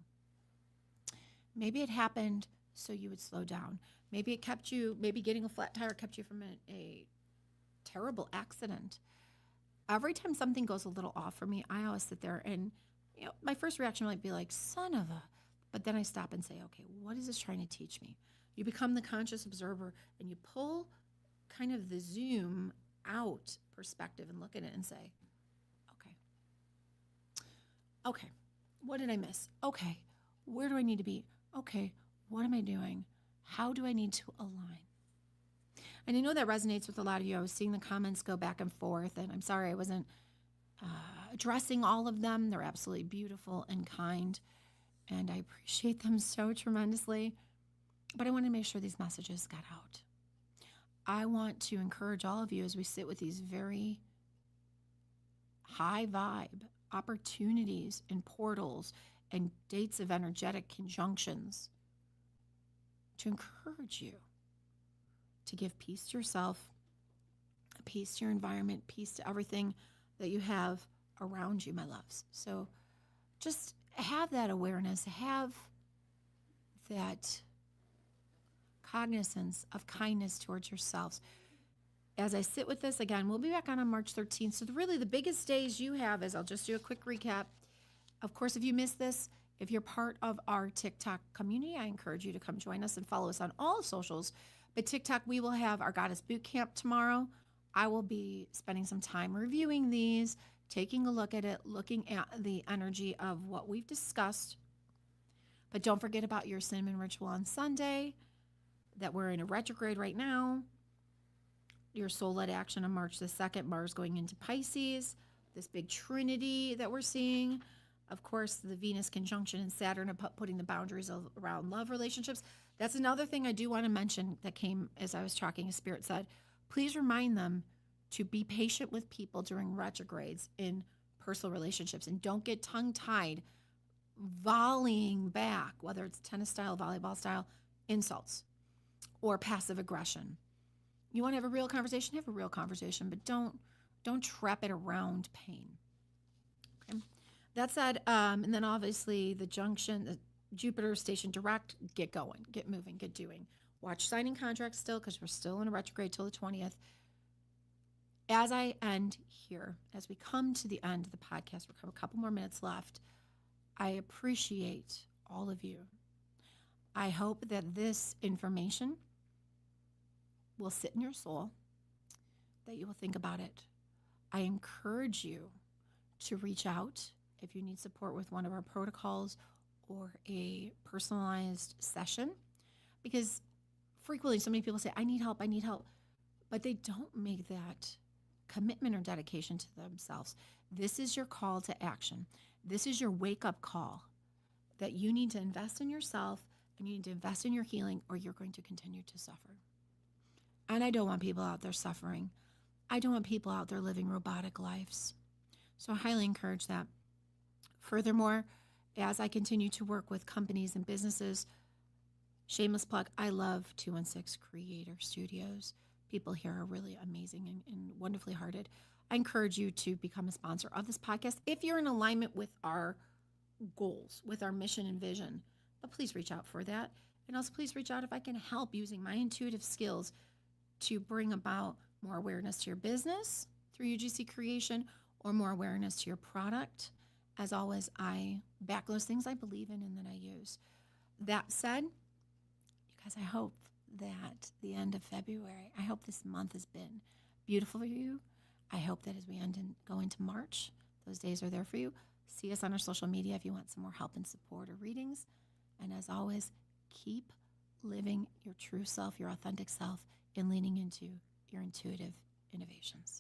Maybe it happened so you would slow down. Maybe it kept you, maybe getting a flat tire kept you from a terrible accident. Every time something goes a little off for me, I always sit there and, my first reaction might be like, son of a, but then I stop and say, okay, what is this trying to teach me? You become the conscious observer, and you pull kind of the zoom out perspective and look at it and say, okay, what did I miss? Okay, where do I need to be? Okay, what am I doing? How do I need to align? And I know that resonates with a lot of you. I was seeing the comments go back and forth, and I'm sorry I wasn't addressing all of them. They're absolutely beautiful and kind, and I appreciate them so tremendously. But I want to make sure these messages got out. I want to encourage all of you, as we sit with these very high vibe opportunities and portals and dates of energetic conjunctions, to encourage you to give peace to yourself, peace to your environment, peace to everything that you have around you, my loves. So just have that awareness, have that cognizance of kindness towards yourselves. As I sit with this, again, we'll be back on March 13th. So really the biggest days you have is, I'll just do a quick recap. Of course, if you missed this, if you're part of our TikTok community, I encourage you to come join us and follow us on all socials. But TikTok, we will have our Goddess Boot Camp tomorrow. I will be spending some time reviewing these, taking a look at it, looking at the energy of what we've discussed. But don't forget about your cinnamon ritual on Sunday, that we're in a retrograde right now. Your soul-led action on March the 2nd, Mars going into Pisces, this big Trinity that we're seeing. Of course, the Venus conjunction and Saturn putting the boundaries around love relationships. That's another thing I do want to mention that came as I was talking, as Spirit said. Please remind them to be patient with people during retrogrades in personal relationships, and don't get tongue-tied volleying back, whether it's tennis style, volleyball style, insults. or passive aggression. You want to have a real conversation? Have a real conversation, but don't trap it around pain. Okay. That said, and then obviously the junction, the Jupiter station direct, get going, get moving, get doing. Watch signing contracts still because we're still in a retrograde till the 20th. As I end here, as we come to the end of the podcast, we have a couple more minutes left. I appreciate all of you. I hope that this information will sit in your soul, that you will think about it. I encourage you to reach out if you need support with one of our protocols or a personalized session, because frequently so many people say, I need help, but they don't make that commitment or dedication to themselves. This is your call to action. This is your wake-up call that you need to invest in yourself and you need to invest in your healing, or you're going to continue to suffer. And I don't want people out there suffering. I don't want people out there living robotic lives. So I highly encourage that. Furthermore, as I continue to work with companies and businesses, shameless plug, I love 216 Creator Studios. People here are really amazing and wonderfully hearted. I encourage you to become a sponsor of this podcast if you're in alignment with our goals, with our mission and vision. But please reach out for that. And also please reach out if I can help using my intuitive skills to bring about more awareness to your business through UGC creation, or more awareness to your product. As always, I back those things I believe in and that I use. That said, you guys, I hope that the end of February, I hope this month has been beautiful for you. I hope that as we end and go into March, those days are there for you. See us on our social media if you want some more help and support or readings. And as always, keep living your true self, your authentic self, and leaning into your intuitive innovations.